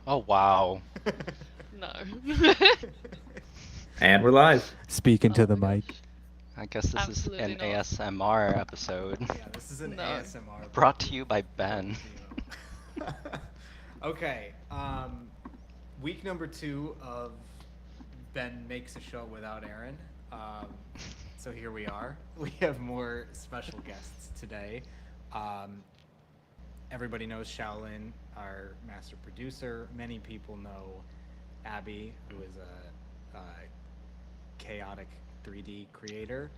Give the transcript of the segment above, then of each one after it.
Oh wow. No. And we're live. Speaking to Oh the my mic. gosh. I guess this is Absolutely an not. ASMR episode. Yeah, this is an No. ASMR Brought to you by part Ben. of Demo. Okay, week number 2 of Ben Makes a Show Without Aaron. So here we are. We have more special guests today. Everybody knows Shaolin, our master producer. Many people know Abby, who is a chaotic 3D creator.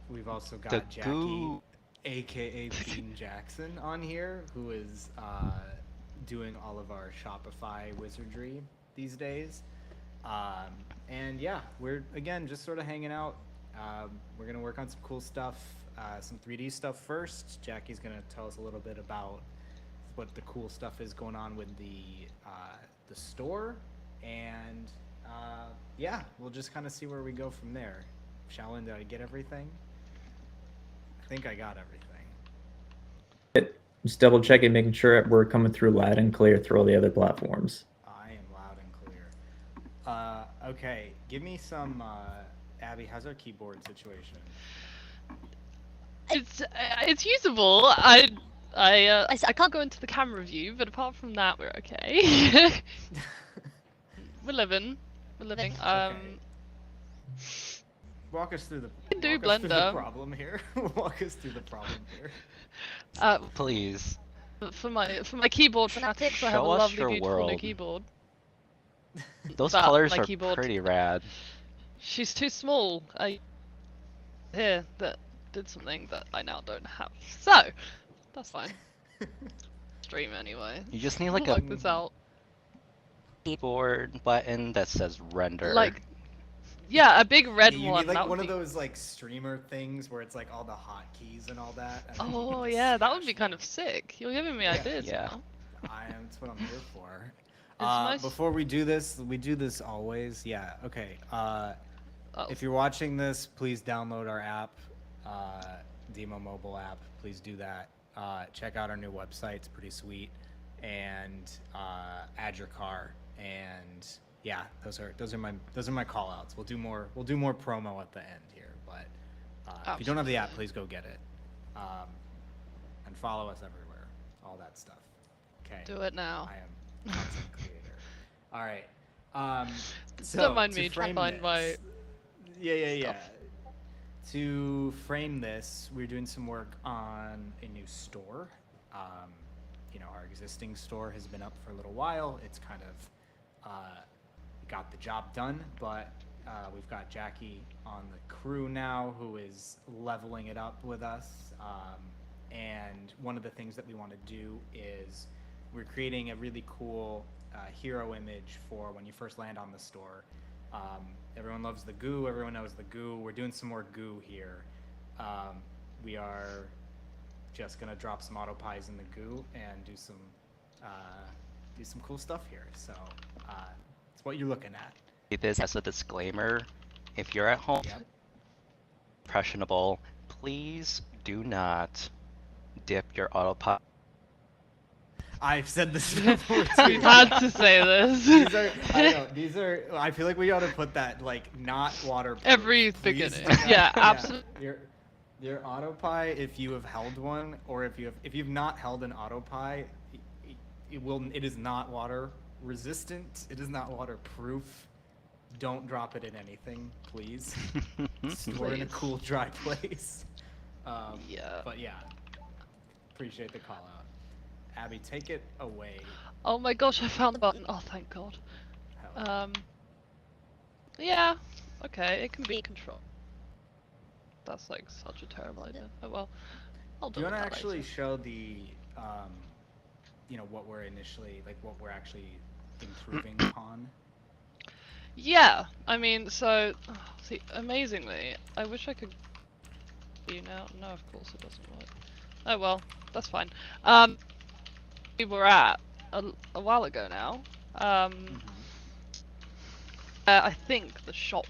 We've also The got Jackie, goo. aka Bean Jackson, on here, who is doing all of our Shopify wizardry these days. And yeah, we're again just sort of hanging out. We're gonna work on some cool stuff, some 3D stuff first. Jackie's gonna tell us a little bit about what the cool stuff is going on with the store, and yeah, we'll just kind of see where we go from there. Shaolin, did I get everything? I think I got everything. Just double checking, making sure we're coming through loud and clear through all the other platforms. I am loud and clear. Okay, give me some. Abby, how's our keyboard situation? It's usable. I can't go into the camera view, but apart from that, we're okay. We're living. Okay. Walk us through the. can do walk us through the Blender. problem here. Walk us through the problem here. Please. For my keyboard fanatics, I have a Show us lovely, your beautiful new world. keyboard. Those But colors my are keyboard- pretty rad. She's too small. Here, that did something that I now don't have. So, that's fine. Stream anyway. You just need like Work a this out. keyboard button that says render. Like, yeah, a big red Yeah, you one. need like that one would of be... those like streamer things where it's like all the hotkeys and all that. And then you Oh can just yeah, that would be smash kind them. of sick. You're giving me Yeah. ideas Yeah. now. That's what I'm here for. nice- Before we do this always. Yeah. Okay. Oh. If you're watching this, please download our app, DIMO mobile app. Please do that. Check out our new website; it's pretty sweet. And add your car. And yeah, those are my call outs. We'll do more promo at the end here. But if you don't have the app, please go get it. And follow us everywhere. All that stuff. Okay. Do it now. I am content creator. All right. So Don't mind to me, try frame to find my this- Yeah. stuff. To frame this, we're doing some work on a new store. Our existing store has been up for a little while. It's kind of got the job done, but we've got Jackie on the crew now who is leveling it up with us. And one of the things that we want to do is we're creating a really cool hero image for when you first land on the store. Everyone loves the goo. Everyone knows the goo. We're doing some more goo here. We are just gonna drop some auto pies in the goo and do some cool stuff here. So it's what you're looking at. This as a disclaimer, if you're at home, Yep. impressionable, please do not dip your autopilot. I've said this before too. We've had to say this. These are. I feel like we ought to put that like not waterproof. Every Please beginning. do not- Yeah, absolutely. Your autopie, if you have held one, or if you've not held an autopie, it is not water resistant. It is not waterproof. Don't drop it in anything, please. Store in a Please. cool, dry place. Yeah. But yeah, appreciate the call out. Abby, take it away. Oh my gosh, I found the button. Oh, thank God. Hell. Yeah. Okay, it can be controlled. That's like such a terrible idea. Oh well. I'll Do do you want to that actually later. show the, what we're actually improving upon? Yeah. I mean, so see, amazingly, I wish I could. You know, no, of course it doesn't work. Oh well, that's fine. We were at a while ago now. I think the shop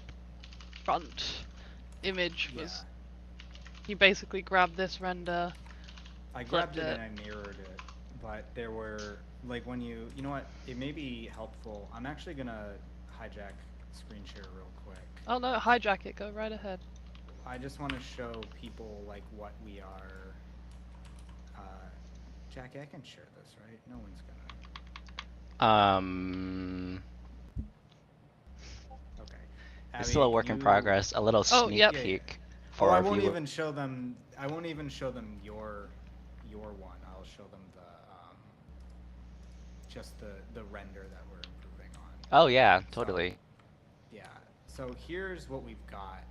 front image was. You basically grab this render. I grabbed it flipped and I mirrored it, but but there were like when you know what, it may be helpful. I'm actually gonna hijack screen share real quick. Oh no, hijack it. Go right ahead. I just want to show people like what we are. Jackie, I can share this, right? No one's gonna. Okay. It's Abby, still a can work in you- progress. A little Oh, sneak yep. Yeah, yeah. peek Oh, for I our won't viewer. even show them. I won't even show them your one. I'll show them the just the render that we're improving on. Oh yeah, So, totally. yeah. So here's what we've got,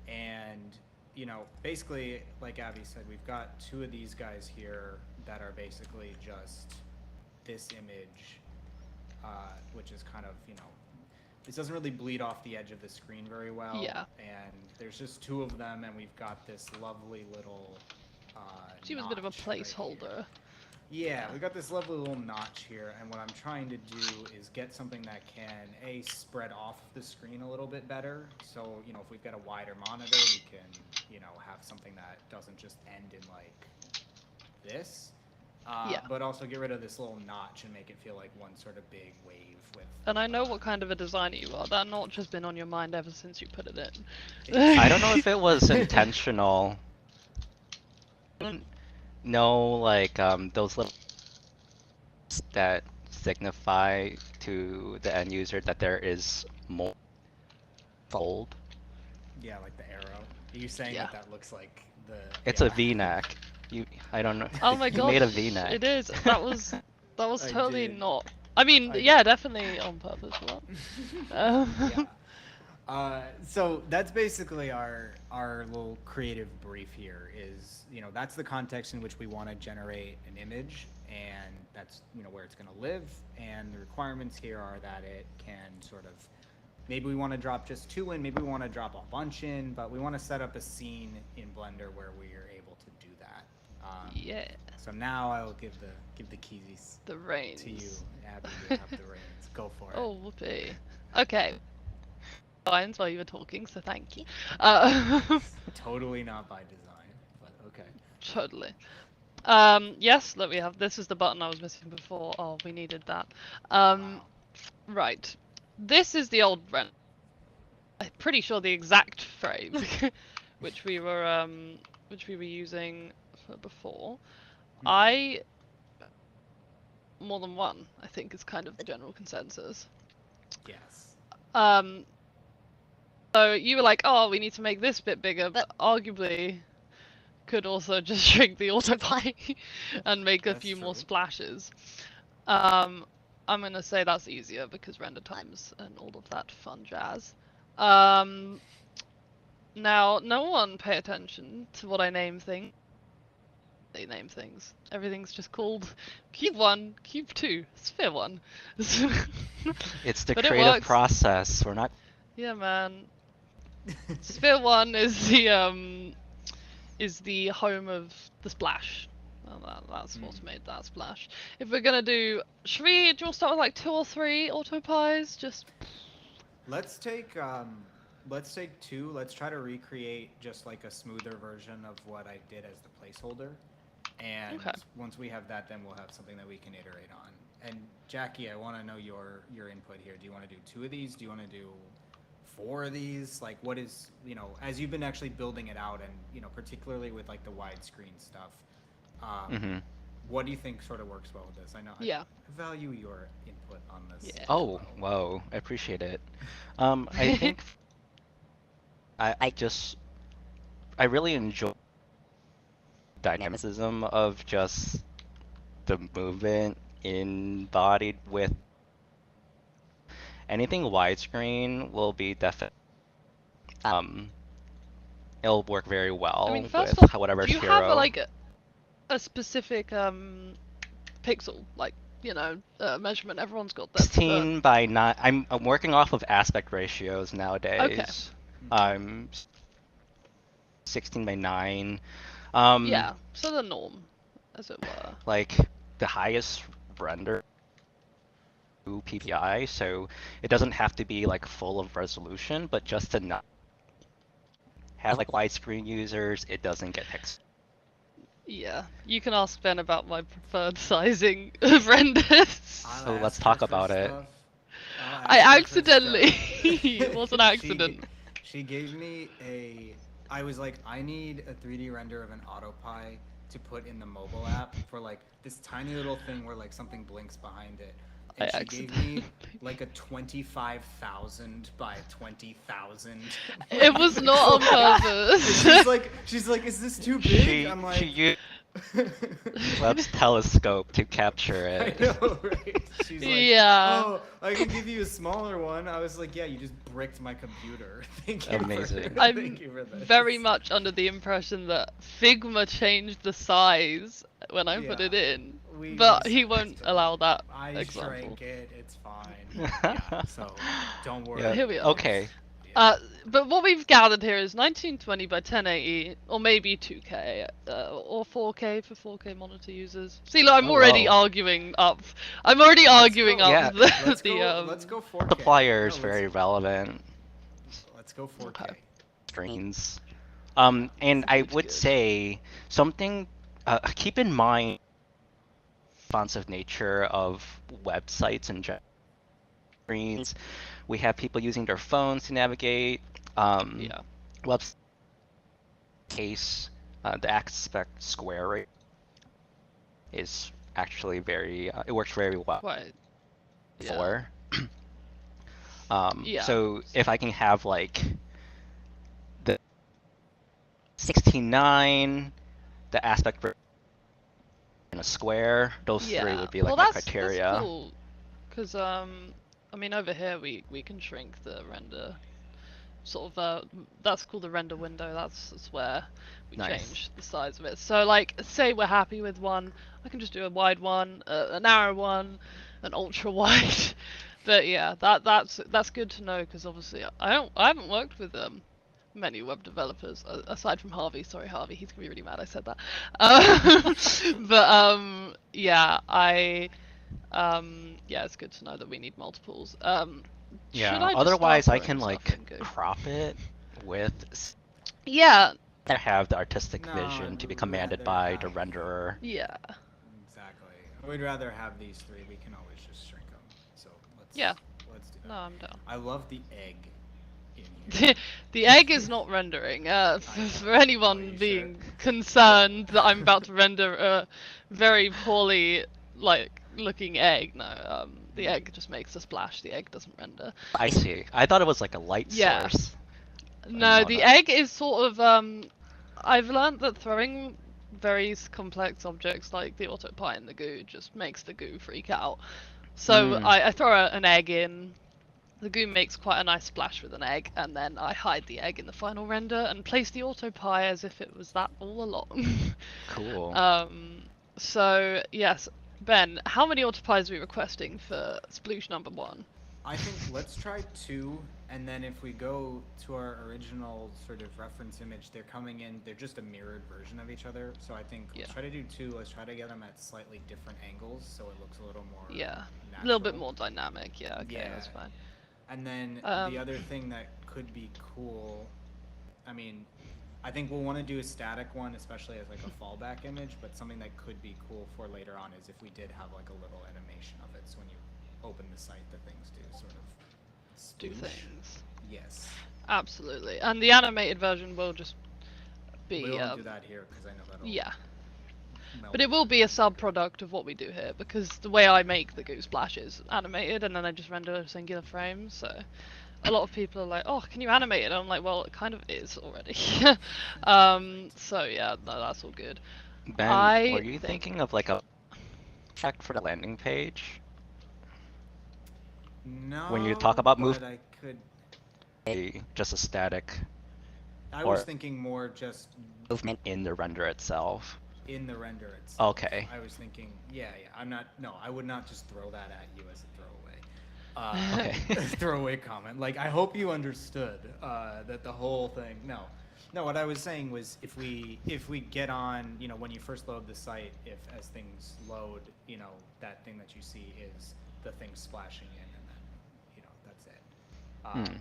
and you know, basically, like Abby said, we've got two of these guys here that are basically just this image, which is kind of, you know, this doesn't really bleed off the edge of the screen very well. Yeah. And there's just two of them, and we've got this lovely little. She was a bit of a notch right here. placeholder. Yeah, we got this lovely little notch here, and what I'm trying to do is get something that can spread off the screen a little bit better. So, you know, if we've got a wider monitor, we can, you know, have something that doesn't just end in like this. Yeah. But also get rid of this little notch and make it feel like one sort of big wave with. And I know what kind of a designer you are. That notch has been on your mind ever since you put it in. I don't know if it was intentional. No, like those little that signify to the end user that there is more fold. Yeah, like the arrow. Are you saying Yeah. that looks like the? It's yeah. a V-neck. I don't know. Oh my You god. made a V-neck. It is. That was I totally did. not. I mean, I yeah, definitely on purpose for that. Yeah. So that's basically our little creative brief here is, you know, that's the context in which we want to generate an image, and that's, you know, where it's going to live, and the requirements here are that it can sort of, maybe we want to drop just two in, maybe we want to drop a bunch in, but we want to set up a scene in Blender where we are able to do that. Yeah. So now I'll give the keys The reins. to you, Abby. You have the reins. Go for it. Oh, whoopee. Okay. Lines while you were talking, so thank you. Totally not by design, but okay. Totally. Yes, look, we have. This is the button I was missing before. Oh, we needed that. Wow. Right. This is the old rent. I'm pretty sure the exact frame, which we were using for before. More than one, I think, is kind of the general consensus. Yes. So you were like, oh, we need to make this bit bigger, but arguably could also just shrink the autopilot and make a That's few more true. splashes. I'm gonna say that's easier because render times and all of that fun jazz. Now, no one pay attention to what I name things. They name things. Everything's just called Cube 1, Cube 2, Sphere 1. It's the But it creative works. process. We're not. Yeah, man. Sphere 1 is the home of the splash. Well, that's what's made that splash. If we're gonna do you want to start with like 2 or 3 autopies? Just Let's take two. Let's try to recreate just like a smoother version of what I did as the placeholder. And Okay. once we have that, then we'll have something that we can iterate on. And Jackie, I want to know your input here. Do you want to do 2 of these? Do you want to do 4 of these? Like, what is, you know, as you've been actually building it out, and, you know, particularly with like the widescreen stuff, what do you think sort of works well with this? I know. Yeah. I value your input on this. Yeah. Oh, whoa! I appreciate it. I think I really enjoy dynamicism of just the movement embodied with anything widescreen will be definitely it'll work very well I mean, first with off, whatever do you hero. have like a specific pixel, like, you know, measurement? Everyone's got that. 16 by 9. I'm working off of aspect ratios nowadays. I'm 16 by 9. Yeah, so the norm, as it were. Like the highest render PPI, so it doesn't have to be like full of resolution, but just to not have like widescreen users, it doesn't get pixels. Yeah, you can ask Ben about my preferred sizing of renders. I'll So let's ask her talk for about it. stuff. I'll I ask her for accidentally. stuff. It was an accident. She gave me a. I was like, I need a 3D render of an AutoPie to put in the mobile app for like this tiny little thing where like something blinks behind it, I and she gave me accidentally. like a 25,000 by 20,000. It was not on purpose. She's like, is this too big? She I'm she like. used Webb's telescope to capture I it. know, right? She's like, Yeah. oh, I can give you a smaller one. I was like, yeah, you just bricked my computer. Thank you. Amazing. I'm Thank you for this. very much under the impression that Figma changed the size when I put it Yeah. in, We but he resized won't it. allow that I example. shrank it. It's fine. Yeah, so don't worry. Yeah, Here we are. okay. Yeah. But what we've gathered here is 1920 by 1080, or maybe 2K, or 4K for 4K monitor users. See, look, I'm Oh, already wow. arguing up. I'm already arguing go. up Yeah. the Let's go 4K. Multiplier No, is very relevant. let's go 4K. Okay. Screens. Yeah. And I Good, would good. say something. Keep in mind responsive nature of websites and screens. We have people using their phones to navigate. Yeah. Website case, the aspect square rate is actually very. It works very well Quite. Yeah. for. Yeah. So if I can have like the 16:9, the aspect in a square, those three Yeah. would be Well, like my that's criteria. cool. Cause I mean over here we can shrink the render. Sort of that's called the render window. That's where we Nice. change the size of it. So like, say we're happy with one, I can just do a wide one, a narrow one, an ultra wide. But yeah, that's good to know because obviously I haven't worked with many web developers aside from Harvey. Sorry, Harvey, he's gonna be really mad I said that. But yeah, yeah, it's good to know that we need multiples. Should Yeah. I just Otherwise, start I can throwing stuff like in Go? crop it with. Yeah, I have the artistic No, vision to be I'd commanded rather by the have- renderer. yeah, Exactly. We'd rather have these three. We can always just shrink them. So let's Yeah. let's do that. no, I'm down. I love the egg in here. The egg is not rendering. For anyone Are you being sure? concerned that I'm about to render a very poorly looking egg, no. The egg just makes a splash. The egg doesn't render. I see. I thought it was like a light Yeah. source. No, No, the no. egg is sort of I've learned that throwing very complex objects like the autopie in the goo just makes the goo freak out. So I throw an egg in. The goo makes quite a nice splash with an egg, and then I hide the egg in the final render and place the autopie as if it was that all along. Cool. So yes, Ben, how many autopies are we requesting for sploosh number 1? I think let's try 2, and then if we go to our original sort of reference image, they're coming in. They're just a mirrored version of each other. So I think let's Yeah. try to do 2. Let's try to get them at slightly different angles, so it looks a little more. Yeah, natural. a little bit more dynamic. Yeah, okay, Yeah. that's fine. And then the other thing that could be cool, I mean, I think we'll want to do a static one, especially as like a fallback image, but something that could be cool for later on is if we did have like a little animation of it. So when you open the site, the things do sort of Do sploosh. things. Yes. Absolutely. And the animated version will just be We won't do that here because I know that'll. yeah. melt But it will be a sub-product of what we do here, because the way I make the goo splash is animated, and then I just render a singular frame, so a lot of people are like, oh, can you animate it? And I'm like, well, it kind of is already. So yeah, no, that's all good. Ben, I were you thinking of like a check for the landing page? No. When you talk about move- but I could. Just a static I or- was thinking more just movement in the render itself. in the render itself. Okay. I was thinking, yeah. I'm not. No, I would not just throw that at you as a throwaway. Okay. Throwaway comment. Like, I hope you understood that the whole thing. No. What I was saying was, if we get on, when you first load the site, if as things load, that thing that you see is the thing splashing in, and then, that's it.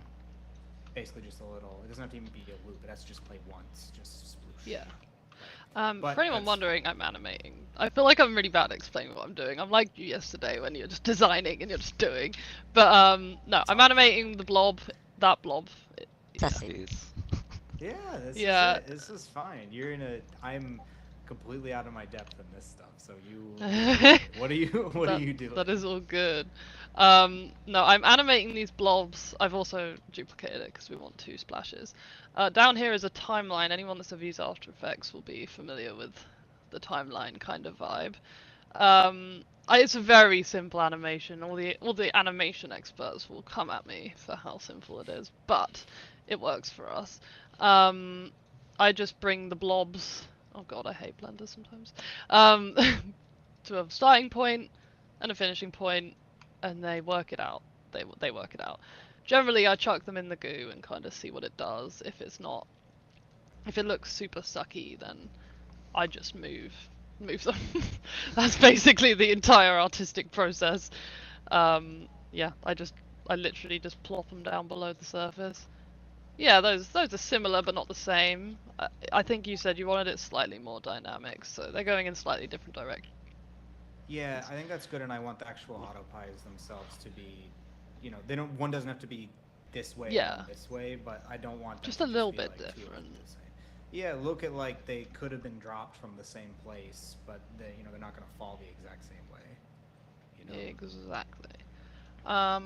Basically, just a little. It doesn't have to even be a loop. It has to just play once. Just sploosh. Yeah. But For anyone that's wondering, I'm animating. I feel like I'm really bad at explaining what I'm doing. I'm like you yesterday when you're just designing and you're just doing. But no, I'm animating the blob, that blob. Yeah. Jeez. Yeah, this Yeah. is it. This is fine. You're in a. I'm completely out of my depth in this stuff. So you. What are you? What are you doing? That is all good. No, I'm animating these blobs. I've also duplicated it because we want 2 splashes. Down here is a timeline. Anyone that's ever used After Effects will be familiar with the timeline kind of vibe. It's a very simple animation. All the animation experts will come at me for how simple it is, but it works for us. I just bring the blobs. Oh god, I hate Blender sometimes. To a starting point and a finishing point, and they work it out. They work it out. Generally, I chuck them in the goo and kind of see what it does. If it looks super sucky, then I just move them. That's basically the entire artistic process. Yeah, I literally just plop them down below the surface. Yeah, those are similar but not the same. I think you said you wanted it slightly more dynamic, so they're going in slightly different directions. Yeah, I think that's good, and I want the actual autopies themselves to be, they don't. One doesn't have to be this way Yeah. and this way, but I don't want them Just to a little be, bit like, two of them different. the same. Yeah, look at like they could have been dropped from the same place, but they're not gonna fall the exact same way. Exactly. Oh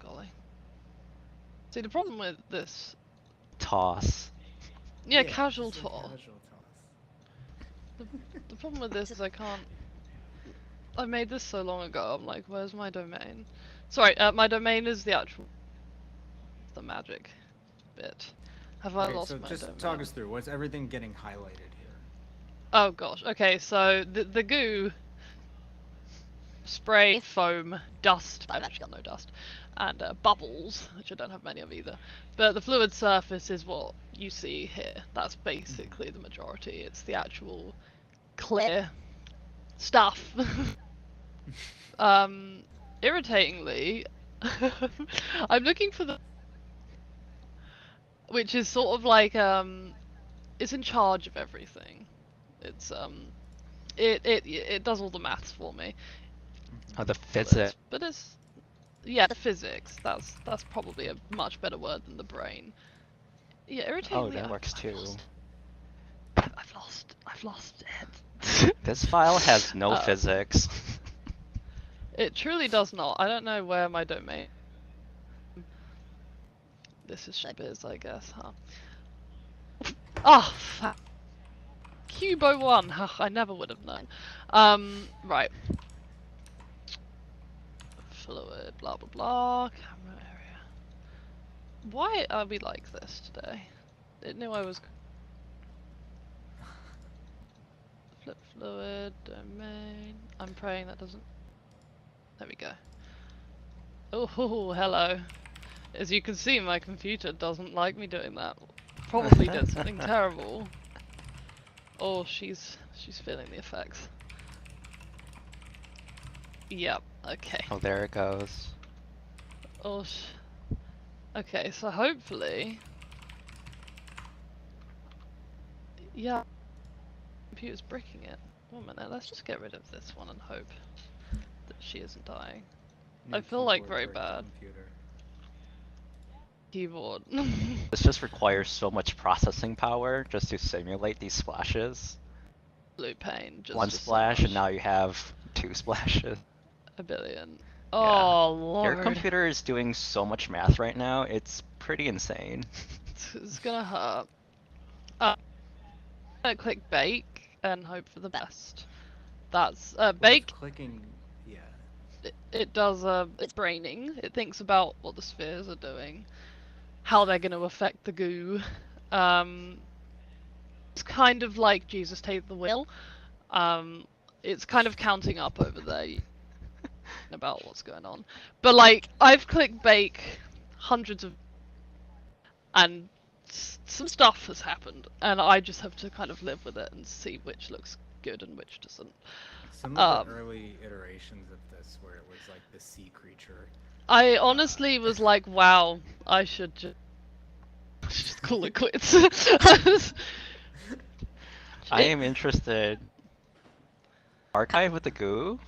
golly. See, the problem with this. Toss. Yeah, casual just a toss. Casual toss. The problem with this is I can't. I made this so long ago. I'm like, where's my domain? Sorry, my domain is the actual. The magic bit. Have I Okay, lost so my just domain? talk us through what's everything getting highlighted here. Oh gosh. Okay, so the goo, spray, foam, dust. I've actually got no dust, and bubbles, which I don't have many of either. But the fluid surface is what you see here. That's basically the majority. It's the actual clear stuff. Irritatingly, I'm looking for the, which is sort of like it's in charge of everything. It's it does all the maths for me. Oh, the physics. But it's yeah, the physics. That's probably a much better word than the brain. Yeah, irritatingly. Oh, that works too. I've lost it. This file has no Uh, physics. It truly does not. I don't know where my domain. This is biz, I guess, huh? Oh, fuck. Cubo 1. I never would have known. Right. Fluid, blah blah blah. Camera area. Why are we like this today? Didn't know I was. Flip fluid, domain. I'm praying that doesn't. There we go. Oh, hello. As you can see, my computer doesn't like me doing that. Probably did something terrible. Oh, she's feeling the effects. Yep. Okay. Oh, there it goes. Oh. Okay, so hopefully. Yeah. Computer's breaking it. 1 minute. Let's just get rid of this one and hope that she isn't dying. I feel like Keyboard very for a bad. computer. Keyboard. This just requires so much processing power just to simulate these splashes. Blue pain. Just One so splash, and much. now you have 2 splashes. A billion. Yeah. Oh lord. Your computer is doing so much math right now, it's pretty insane. It's gonna hurt. I'm gonna click bake and hope for the best. That's Well, with bake. clicking, yeah. It does it's braining. It thinks about what the spheres are doing, how they're gonna affect the goo. It's kind of like Jesus take the wheel. It's kind of counting up over there about what's going on. But like I've clicked bake hundreds of, and some stuff has happened, and I just have to kind of live with it and see which looks good and which doesn't. Some of the early iterations of this, where it was like the sea creature. I honestly was like, wow, I should just call it quits. I am interested. Archive with the goo?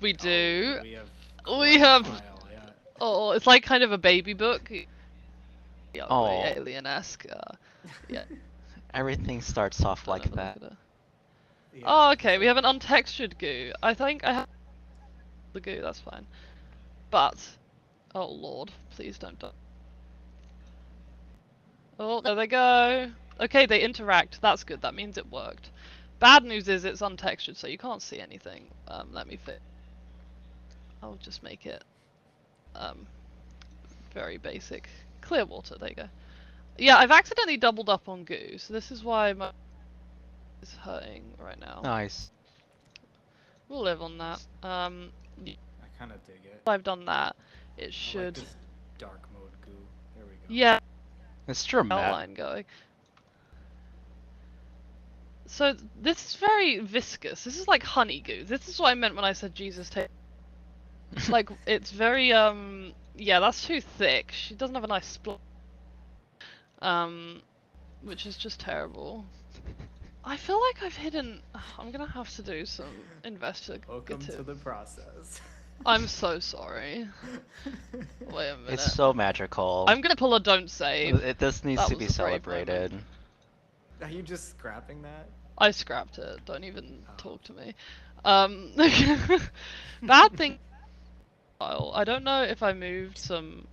We do. Oh, we have. We have- quite a file, yeah. Oh, it's like kind of a baby book. Yeah, Oh. very alien-esque. Yeah. Everything starts off I like don't know, that. look at it. Yeah, Oh, okay. We so- have an untextured goo. I think I have the goo. That's fine. But, oh lord, please don't die. Oh, there they go. Okay, they interact. That's good. That means it worked. Bad news is it's untextured, so you can't see anything. Let me fix. I'll just make it very basic. Clear water. There you go. Yeah, I've accidentally doubled up on goo, so this is why my is hurting right now. Nice. We'll live on that. I kind of dig it. I've done that. It I like should. this dark mode goo. There we go. Yeah, It's dramatic. outline going. So this is very viscous. This is like honey goo. This is what I meant when I said Jesus take. Like it's very yeah, that's too thick. She doesn't have a nice split. Which is just terrible. I feel like I've hidden. I'm gonna have to do some investigative. Welcome to the process. I'm so sorry. Wait a minute. It's so magical. I'm gonna pull a don't save. This needs That to was be a brave moment. celebrated. Are you just scrapping that? I scrapped it. Don't even Oh. talk to me. Bad thing. I don't know if I moved some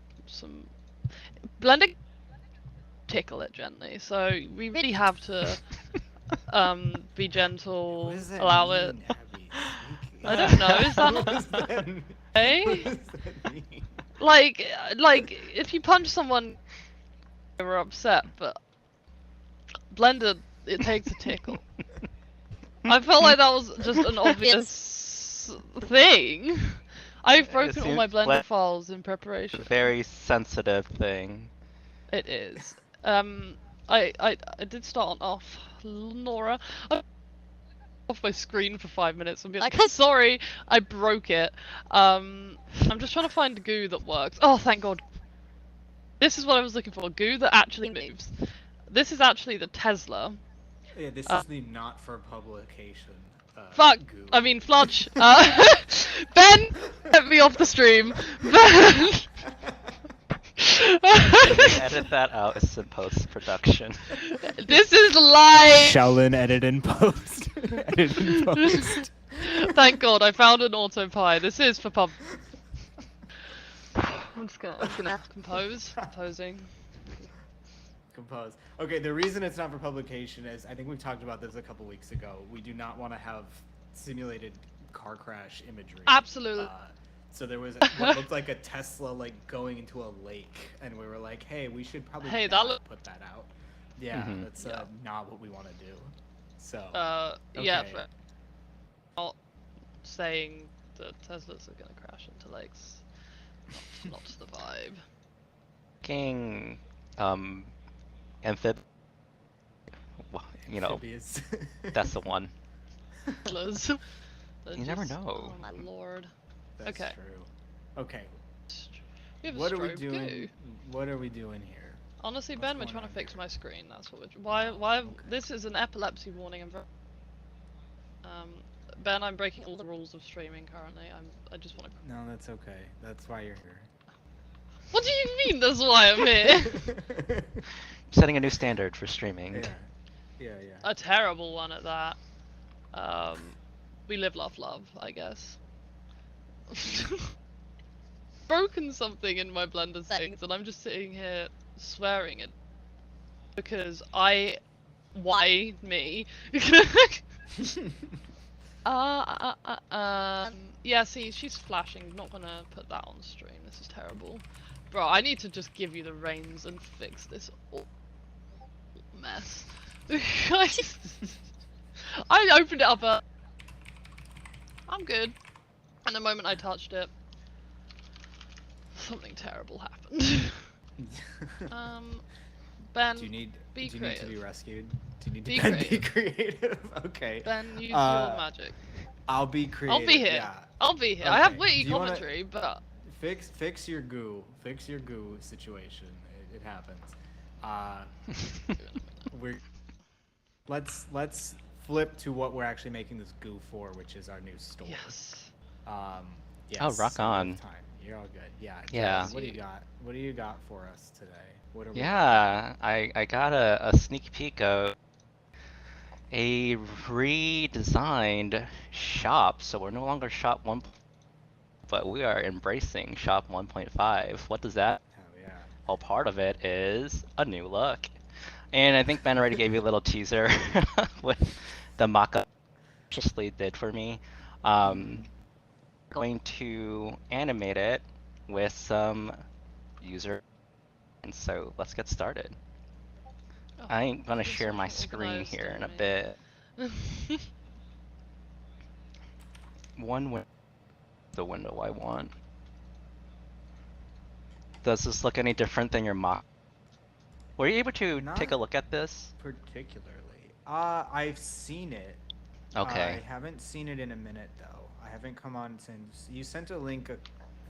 blending. Tickle it gently. So we really have to be gentle. What does that Allow mean, it. Abby? I don't know, is that What does that mean? okay? What does that mean? Like if you punch someone, they were upset, but blended, it takes a tickle. I felt like that was just an obvious thing. I've broken all my seems Blender like- files in preparation. Very sensitive thing. It is. I did start off, Nora. Off my screen for 5 minutes and be like, sorry, I broke it. I'm just trying to find goo that works. Oh, thank God. This is what I was looking for. Goo that actually moves. This is actually the Tesla. Yeah, this is the not for publication. Fuck. Goo. I mean, Fludge. Ben, get me off the stream. Ben. Edit that out. It's in post-production. This is live. Shaolin edit in post. Edit in post. Thank God, I found an auto pie. This is for pub. I'm gonna compose. Composing. Compose. Okay, the reason it's not for publication is I think we talked about this a couple weeks ago. We do not want to have simulated car crash imagery. Absolutely. So there was what looked like a Tesla like going into a lake, and we were like, "Hey, we should probably Hey, that not look- put that out." Yeah, Mhm. that's Yeah. not what we want to do. So Yeah, okay. but not saying that Teslas are gonna crash into lakes. Not the vibe. King, amphib. Well, you know, Amphibious. that's the one. Teslas. They're You never just- know. Oh my lord. That's Okay. true. Okay, We have a what are we strobe doing? goo. What are we doing here? Honestly, What's Ben, we're going trying to on fix here? my screen. That's what we're. Why? Okay. This is an epilepsy warning. Ben, I'm breaking all the rules of streaming currently. I just want to. No, that's okay. That's why you're here. What do you mean? That's why I'm here. Setting a new standard for streaming. Yeah, yeah. A terrible one at that. We live, laugh, love, I guess. Broken something in my Blender settings, and I'm just sitting here swearing it because why me? Yeah. See, she's flashing. Not gonna put that on stream. This is terrible, bro. I need to just give you the reins and fix this mess. I opened it up. I'm good. And the moment I touched it, something terrible happened. Ben, do you need be do you need to be creative. rescued? Do you need to Be be creative? Okay. Ben, use your magic. I'll be creative. I'll be here. Yeah. I'll be here. I have Okay. witty Do you wanna- commentary, but Fix your goo. Fix your goo situation. It happens. We're let's flip to what we're actually making this goo for, which is our new store. Yes. Yes. Oh, rock so we have on. time. You're all good. Yeah. Yeah. Jordan, what do you got? What do you got for us today? What are we? Yeah, I got a sneak peek of a redesigned shop. So we're no longer shop 1, but we are embracing shop 1.5. What does that? Hell yeah. Well, part of it is a new look. And I think Ben already gave you a little teaser with the mock-up graciously did for me. Going to animate it with some user. And so let's get started. Oh, I'm gonna you've been share so my screen organised here in a on bit. me. The window I want. Does this look any different than your mock? Were you able to take a Not look at this? particularly. I've seen it. Okay. I haven't seen it in a minute though. I haven't come on since you sent a link a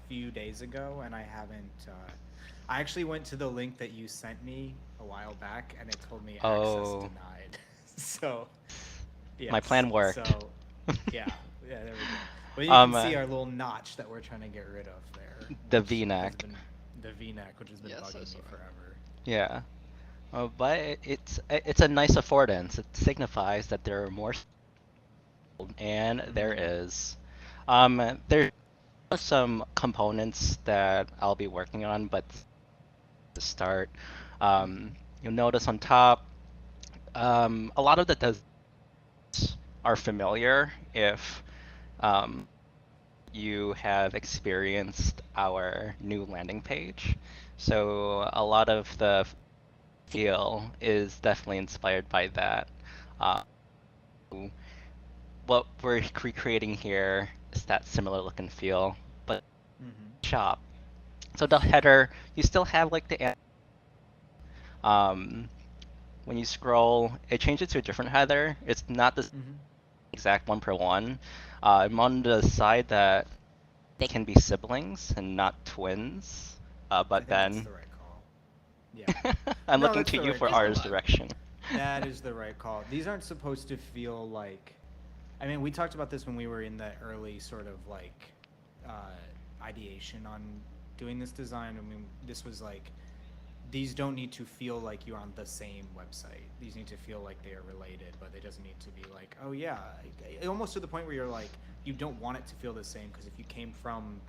few days ago, and I haven't. I actually went to the link that you sent me a while back, and it told me access Oh, denied. So, my plan yes. worked. So, yeah, yeah, there we go. But you can see Um, our little notch that we're trying to get rid of there, the which has V-neck. been the V-neck, which has been Yeah, so bugging me sorry. forever. Yeah. But it's a nice affordance. It signifies that there are more, and there is. There's some components that I'll be working on, but to start, Mm-hmm. you'll notice on top, a lot of the designs are familiar if you have experienced our new landing page. So a lot of the feel is definitely inspired by that. Uh, what we're recreating here is that similar look and feel, but Mm-hmm. shop. So the header, you still have like the um, when you scroll, it changes to a different header. It's not the Mm-hmm. exact one per one. I'm on the side that they can be siblings and not twins. I But think that's Ben, the right call. Yeah. I'm No, looking that's to the you right for He's the call. ours one. direction. That is the right call. These aren't supposed to feel like. I mean, we talked about this when we were in the early sort of like ideation on doing this design. I mean, this was like these don't need to feel like you're on the same website. These need to feel like they are related, but it doesn't need to be like, oh yeah, almost to the point where you're like, you don't want it to feel the same because if you came from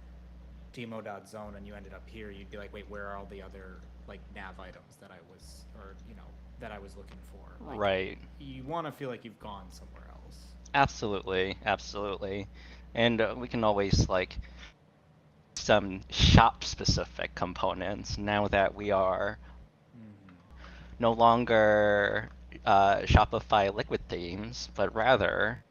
DIMO.zone and you ended up here, you'd be like, wait, where are all the other like nav items that I was, or that I was looking for? Like, Right. you want to feel like you've gone somewhere else. Absolutely, absolutely. And we can always like some shop specific components now that we are Mm-hmm. no longer Shopify liquid themes, but rather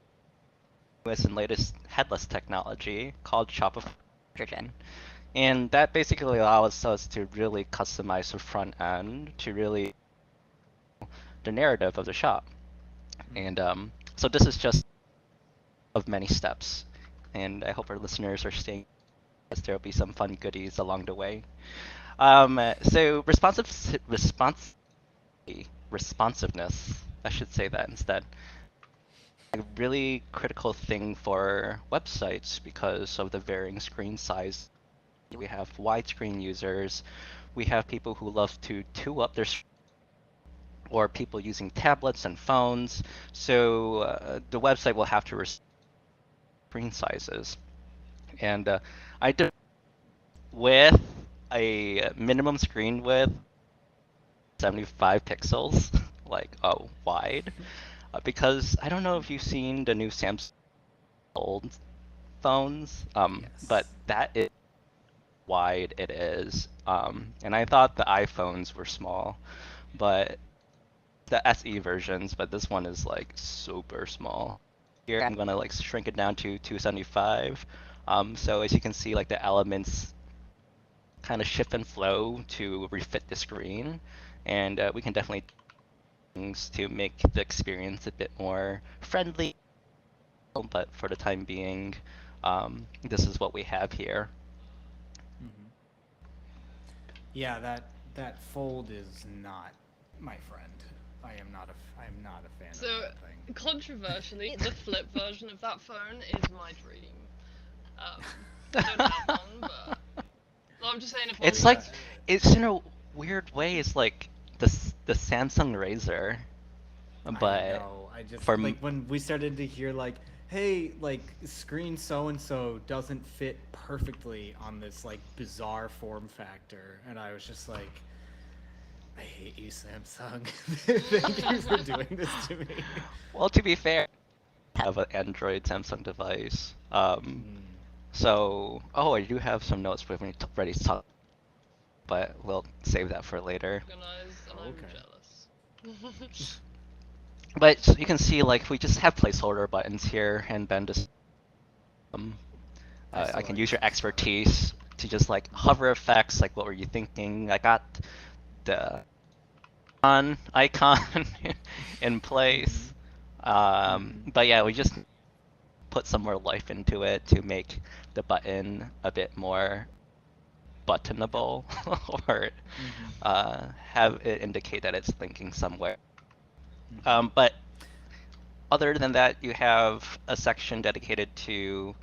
newest and latest headless technology called Shopify Hydrogen. And that basically allows us to really customize the front end to really the narrative of the shop. Mm-hmm. And so this is just of many steps. And I hope our listeners are staying as there will be some fun goodies along the way. So responsiveness, I should say that instead. A really critical thing for websites because of the varying screen size. We have widescreen users, we have people who love to two up their or people using tablets and phones. So the website will have to restrict screen sizes. And I did with a minimum screen width 75 pixels, like wide, because I don't know if you've seen the new Samsung old phones, but Yes. that is wide it is. And I thought the iPhones were small, but the SE versions, but this one is like super small. Here I'm gonna like shrink it down to 275. So as you can see, like the elements kind of shift and flow to refit the screen, and we can definitely things to make the experience a bit more friendly. But for the time being, this is what we have here. Mm-hmm. Yeah, that fold is not my friend. I am not a fan So, of that thing. controversially, the flip version of that phone is my dream. I don't have one, but well, I'm just saying if one It's was... like, it's in a weird way, it's like the Samsung Razr, I but know. I just for like when we started to hear like, hey, like screen so and so doesn't fit perfectly on this like bizarre form factor, and I was just like, I hate you, Samsung. Thank you for doing this to me. well, to be fair, I have an Android Samsung device. So, oh, I do have some notes for when you're ready to talk, but we'll save that for later. Organized, and I'm Okay. jealous. But you can see, like, we just have placeholder buttons here, and Ben just, I still I can like use your this better. expertise to just, like, hover effects, like, what were you thinking? I got the icon in place. But yeah, we just put some more life into it to make the button a bit more buttonable, or have it indicate that it's linking somewhere. But other than that, you have a section dedicated to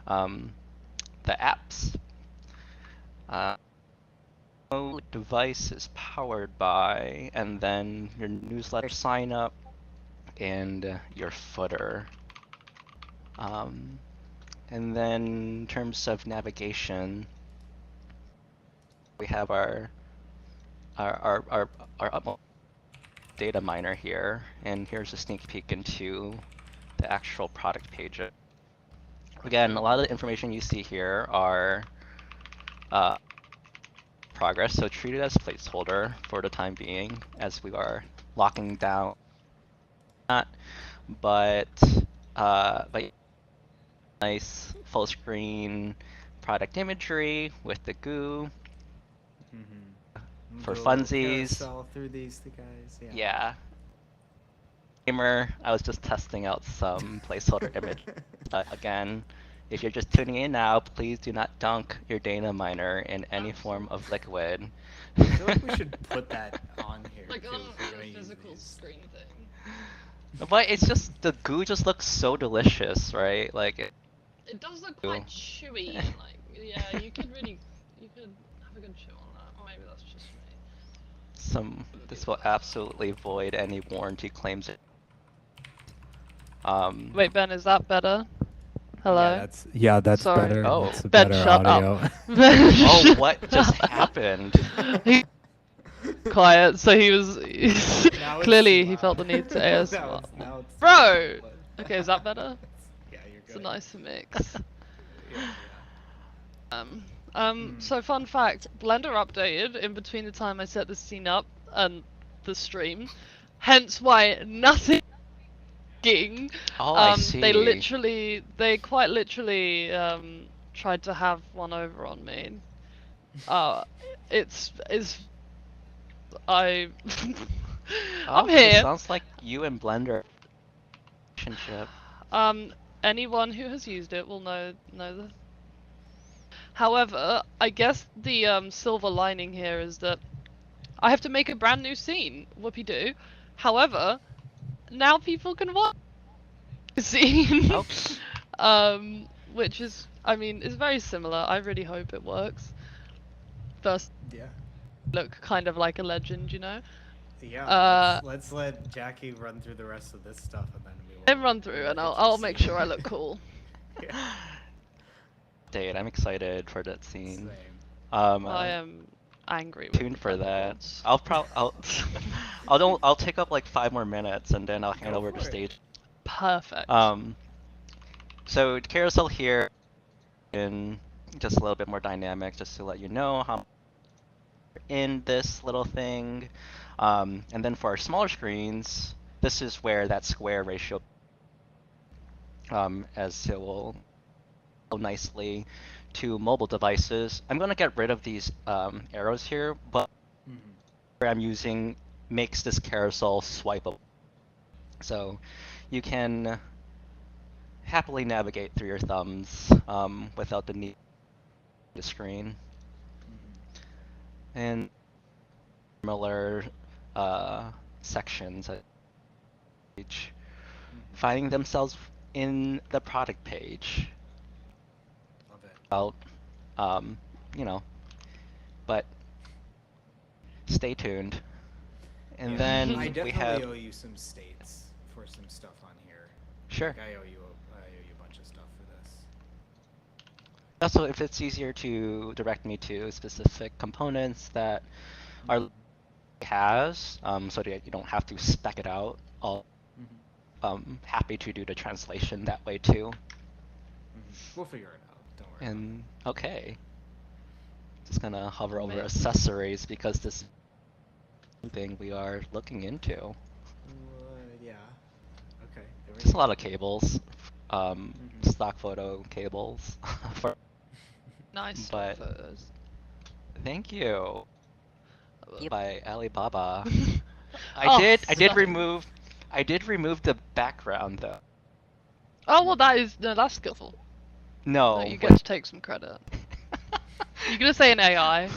the apps. Device is powered by, and then your newsletter sign up and your footer. And then in terms of navigation, we have our data miner here, and here's a sneak peek into the actual product page. Again, a lot of the information you see here are progress, so treat it as placeholder for the time being, as we are locking down that. But nice full screen product imagery with the goo for Do a little funsies. carousel through these guys. Yeah. Gamer, I was just testing out some placeholder image. Again, if you're just tuning in now, please do not dunk your data miner in any form of liquid. I feel like we should put that on here Like too. on If we're gonna a use physical these. screen thing. But it's just, the goo just looks so delicious, right? Like, It does look quite chewy, and like, yeah, you could have a good chew on that. Or maybe that's just me. this will absolutely void any warranty claims. Wait, Ben, is that better? Hello? That's Sorry. better. Oh. That's Ben, better shut audio. up. Oh, what just happened? Quiet, so he was... Now it's clearly too he felt the loud. need to Now ASMR. it's too Bro! loud. Okay, is that better? Yeah, you're It's a good. nicer mix. Yeah. So fun fact, Blender updated in between the time I set the scene up and the stream, hence why nothing. Oh, I see. They quite literally tried to have one over on me. It's I'm Oh, here. It sounds like you and Blender relationship. Anyone who has used it will know the. However, I guess the silver lining here is that I have to make a brand new scene. Whoopie doo. However, now people can watch the scene. Oh. Which is, I mean, is very similar. I really hope it works. First, look kind of like a legend, you know. Yeah. Let's let Jackie run through the rest of this stuff, and then we will. Then run through, and I'll make sure I look cool. Yeah. Date, I'm excited for that scene. Same. I am angry with tuned for that. gods. I'll take up like 5 more minutes, and then I'll hand over the stage. Perfect. So carousel here, in just a little bit more dynamic, just to let you know how in this little thing. And then for our smaller screens, this is where that square ratio, as it will go nicely to mobile devices. I'm going to get rid of these arrows here, but where I'm using makes this carousel swipeable. So you can happily navigate through your thumbs without the need of the screen. And similar sections page, finding themselves in the product page. Love it. About, you know, but stay tuned. And Yeah. then I we definitely have, owe you some states for some stuff on here. sure. Like, I owe you a bunch of stuff for this. Also, if it's easier to direct me to specific components that our has, so that you don't have to spec it out, I'll happy to do the translation that way too. We'll figure it out. Don't worry. And okay, just gonna hover over Amazing. accessories because this thing we are looking into. Yeah. Okay. There we Just a go. lot of cables, stock photo cables. for, Nice but photos. thank you. By Alibaba. Oh, I did stop. remove the background though. Oh well, that's skillful. No, No, you get to take some credit. You're gonna say an AI.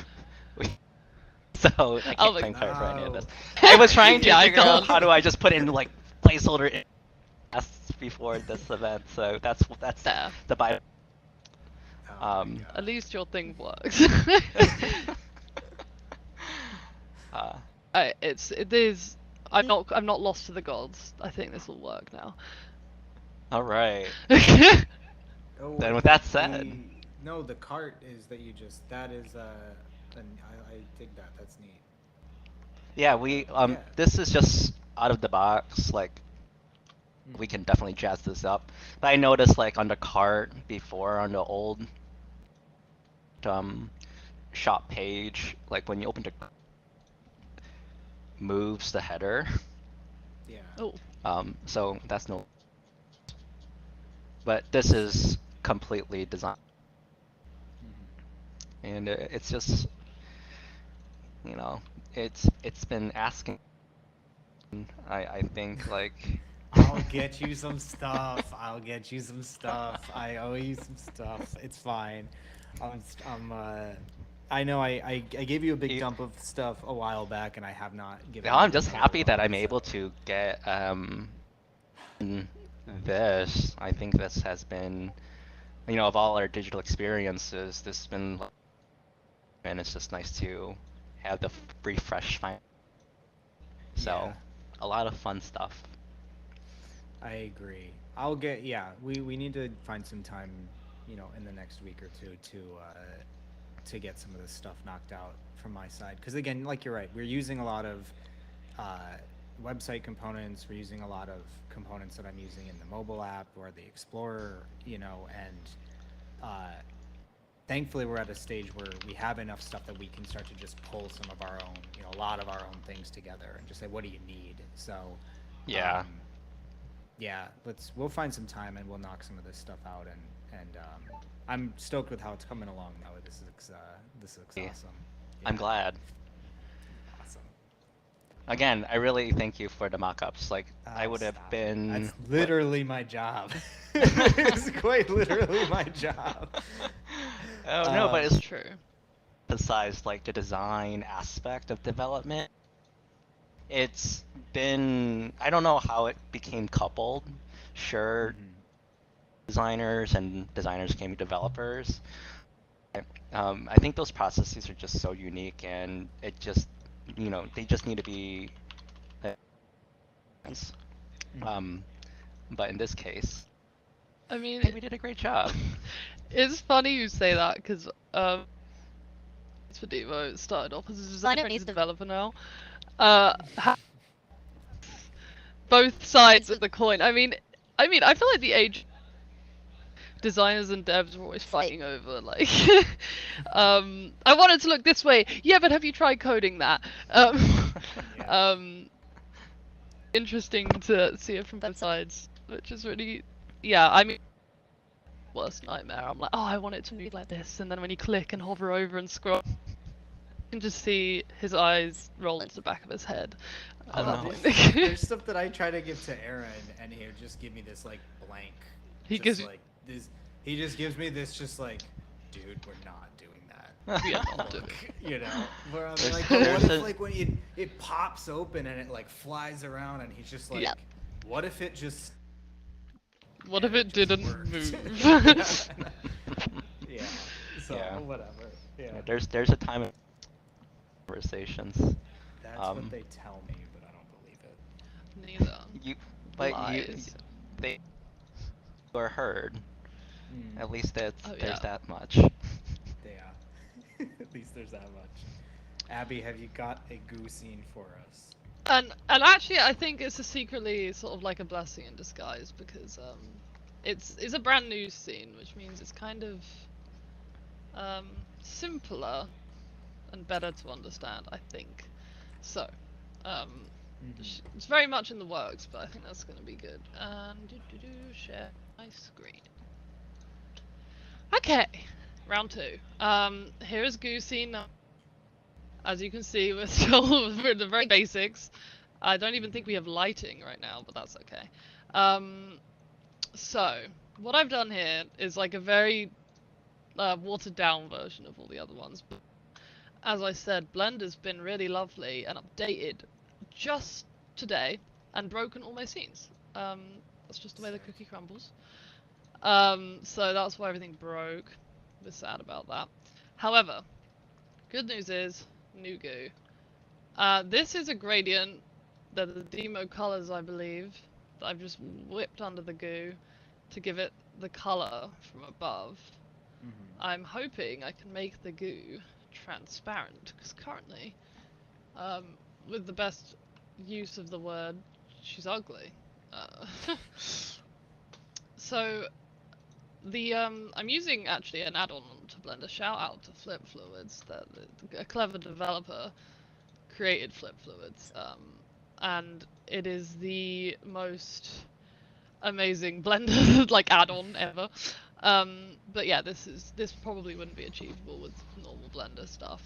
So I Oh can't my claim credit for any of this. No. I was trying to Yeah, I figure out can't. how do I just put in like placeholder before this event. So that's There. the by. Oh my Um, God. At least your thing works. It is. I'm not lost to the gods. I think this will work now. all right. Oh, Then wait, with that said, no, the cart is that you just. That is I dig that. That's neat. yeah, we Yeah. this is just out of the box. Like we can definitely jazz this up. But I noticed like on the cart before on the old shop page, like when you open the moves the header. Yeah. Oh, So that's no. But this is completely designed, and it's just, you know, it's been asking. I think like. I'll get you some stuff. I'll get you some stuff. I owe you some stuff. It's fine. I know I gave you a big dump of stuff a while back, and I have not given. Now I'm you just another happy that one, I'm able so- to get this. I think this has been, you know, of all our digital experiences, this has been, and it's just nice to have the refresh time. So, Yeah. a lot of fun stuff. I agree. I'll get. Yeah, we need to find some time, you know, in the next week or two to get some of this stuff knocked out from my side. Because again, like you're right, we're using a lot of website components. We're using a lot of components that I'm using in the mobile app or the Explorer, you know, and thankfully we're at a stage where we have enough stuff that we can start to just pull some of our own, you know, a lot of our own things together and just say, what do you need? So Yeah. yeah, we'll find some time and we'll knock some of this stuff out, and I'm stoked with how it's coming along though. This looks Yeah. awesome. I'm Yeah, glad. awesome. Again, I really thank you for the mock-ups. Like, I Oh, would have stop it. been. That's literally my job. It's quite literally my job. Oh no, but it's true. emphasized like the design aspect of development. It's been, I don't know how it became coupled. Sure, designers and designers became developers. I think those processes are just so unique, and it just, you know, they just need to be. But in this case, I mean, I think we did a great job. it's funny you say that because it's for DIMO. It started off as a designer and he's a developer now. Both sides of the coin. I mean, I feel like the age designers and devs are always fighting over like, I want it to look this way. Yeah, but have you tried coding that? Yeah. Interesting to see it from both sides, which is really, yeah. I mean, worst nightmare. I'm like, oh, I want it to move like this, and then when you click and hover over and scroll, you can just see his eyes roll into the back of his head. At that no. point. There's stuff that I try to give to Aaron, and he'll just give me this like blank. He just gives you- like this. He just gives me this, just like, dude, we're not doing that. We are not doing. You know, where I'm There's- like, but what there's if a- like when it pops open and it like flies around and he's just like, Yeah. what if it just What and if it just didn't worked? move? Yeah. So Yeah. whatever. Yeah. Yeah, there's a time of conversations. That's um, what they tell me, but I don't believe it. Neither. You, but Lies. they were heard. Mm, At least Oh, there's yeah. that much. yeah. At least there's that much. Abby, have you got a goo scene for us? And actually, I think it's a secretly sort of like a blessing in disguise because it's a brand new scene, which means it's kind of simpler and better to understand, I think. So, it's very much in the works, but I think that's going to be good. And share my screen. Okay, round 2. Here is Goo scene. As you can see, we're still we're the very basics. I don't even think we have lighting right now, but that's okay. So, what I've done here is like a very watered down version of all the other ones. But as I said, Blender's been really lovely and updated just today and broken all my scenes. That's just the way the cookie crumbles. So that's why everything broke. A bit sad about that. However, good news is, new goo. This is a gradient that the DIMO colors, I believe, that I've just whipped under the goo to give it the color from above. I'm hoping I can make the goo transparent, because currently, with the best use of the word, she's ugly. So, I'm using actually an add-on to Blender. Shout out to Flip Fluids, that a clever developer created Flip Fluids, and it is the most amazing Blender like add-on ever. But yeah, this probably wouldn't be achievable with normal Blender stuff.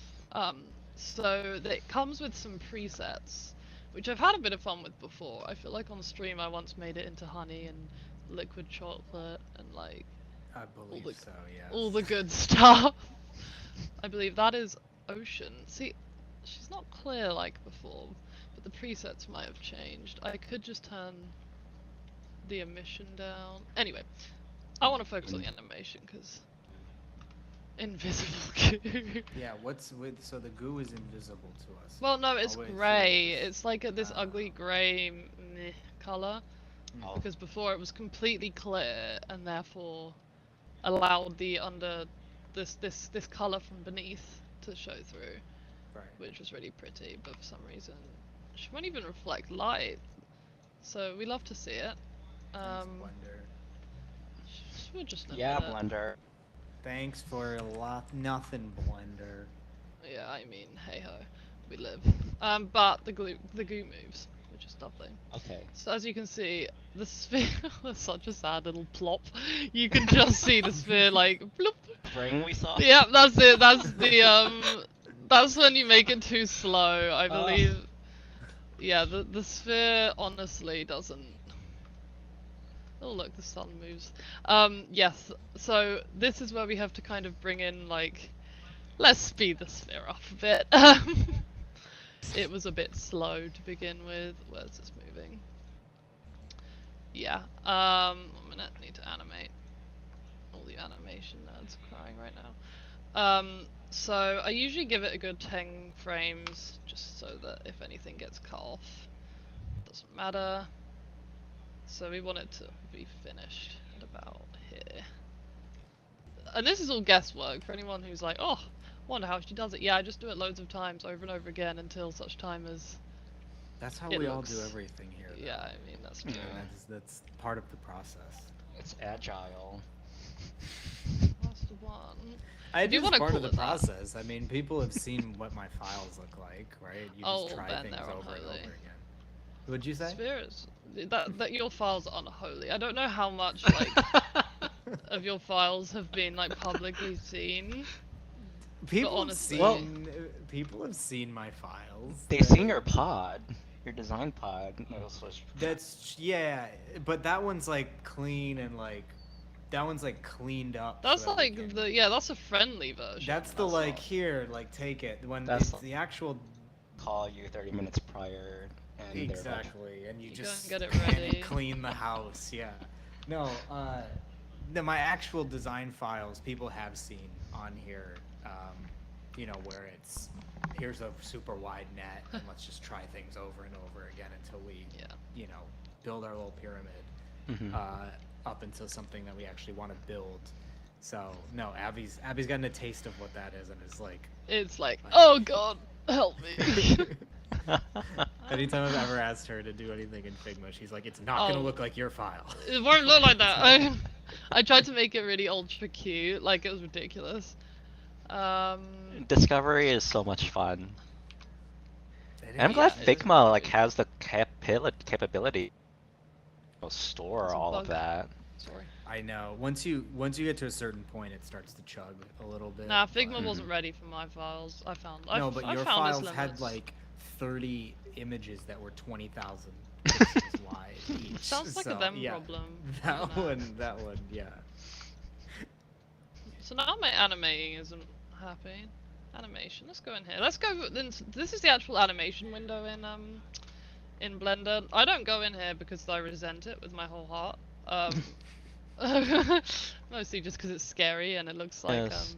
So it comes with some presets, which I've had a bit of fun with before. I feel like on stream I once made it into honey and liquid chocolate and like I believe so, yes. all the good stuff. I believe that is Ocean. See, she's not clear like before, but the presets might have changed. I could just turn the emission down. Anyway, I want to focus on the animation because invisible goo. Yeah, what's with so the goo is invisible to us. Well, no, it's Always grey. is. It's like this ugly grey meh color Oh. because before it was completely clear and therefore allowed the this color from beneath to show through, Right. which was really pretty. But for some reason, she won't even reflect light. So we love to see it. Thanks, Blender. We'll just Yeah, admit it. Blender. Thanks for a lot nothing, Blender. Yeah, I mean, hey ho, we live. But the goo moves, which is lovely. Okay. So as you can see, the sphere was such a sad little plop. You can just see the sphere like bloop. Ring we saw. Yeah, that's it. That's the that's when you make it too slow, I believe. Yeah, the sphere honestly doesn't. Oh look, the sun moves. Yes. So this is where we have to kind of bring in like, let's speed the sphere up a bit. It was a bit slow to begin with. Where's this moving? Yeah. 1 minute. Need to animate. All the animation nerds are crying right now. So I usually give it a good 10 frames, just so that if anything gets cut off, it doesn't matter. So we want it to be finished at about here. And this is all guesswork for anyone who's like, oh, wonder how she does it. Yeah, I just do it loads of times over and over again until such time as... That's how It we all do looks- everything here. Though. Yeah, I mean, that's true. Yeah. That's part of the process. It's agile. That's the one. I If you do wanna part of call the it that. process. I mean, people have seen what my files look like, right? You Oh, just try then things they're over and over unholy. again. What'd you say? Spirits. That your files are unholy. I don't know how much like of your files have been like publicly seen. People have honestly- people have seen my files. They've seen your pod, your design pod. That's yeah, but that one's like clean and like that one's like cleaned up. That's so that we like can- the that's a friendly version. That's the That's like not- here, like take it. When That's it's the actual call you 30 minutes prior, and they're like, exactly, and you You go just and get it panic ready. clean the house. Yeah, no, my actual design files people have seen on here. You know, where it's here's a super wide net, and let's just try things over and over again until we, Yeah. you know, build our little pyramid Mhm. up into something that we actually want to build. So no, Abby's gotten a taste of what that is, and is like, It's like, oh god, help me. anytime I've ever asked her to do anything in Figma, she's like, it's not gonna Oh. look like your file. It won't look like that. I tried to make it really ultra cute, like it was ridiculous. Discovery is so much fun. It And I'm is- glad Yeah, it is Figma like really has the capability to store There's a all of bug. that. Sorry. I know. Once you get to a certain point, it starts to chug a little bit. Nah, but- Figma wasn't ready for my files. I found. No, but I your found its files had limits. like 30 images that were 20,000 pixels wide each. Sounds like a so, them yeah, problem. That you know. one, yeah. So now my animating isn't happy. Animation. Let's go in here. Let's go. This is the actual animation window in Blender. I don't go in here because I resent it with my whole heart. Mostly just because it's scary and it looks like Yes.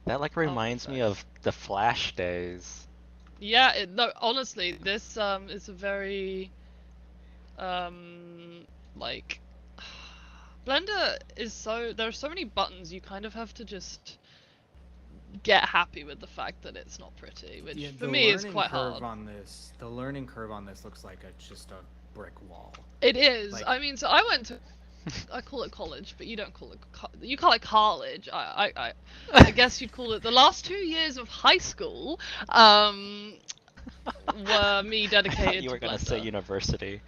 That like reminds me of the Flash days. Yeah, no, honestly, this is a very like Blender is so there are so many buttons you kind of have to just get happy with the fact that it's not pretty, which Yeah, for the me is learning quite curve hard. on this, the learning curve on this looks like just a brick wall. It is. like- I mean, so I went to I call it college, but you don't call it you call it college. I guess you'd call it the last 2 years of high school. Were me I dedicated thought you were to gonna say Blender. university.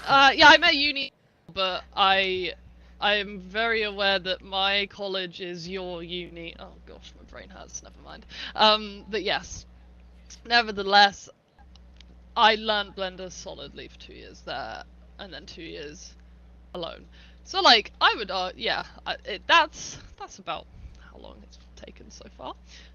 Yeah, I'm at uni, but I'm very aware that my college is your uni. Oh gosh, my brain hurts. Never mind. But yes, nevertheless, I learned Blender solidly for 2 years there, and then 2 years alone. So like, I would, yeah, that's about how long it's taken so far.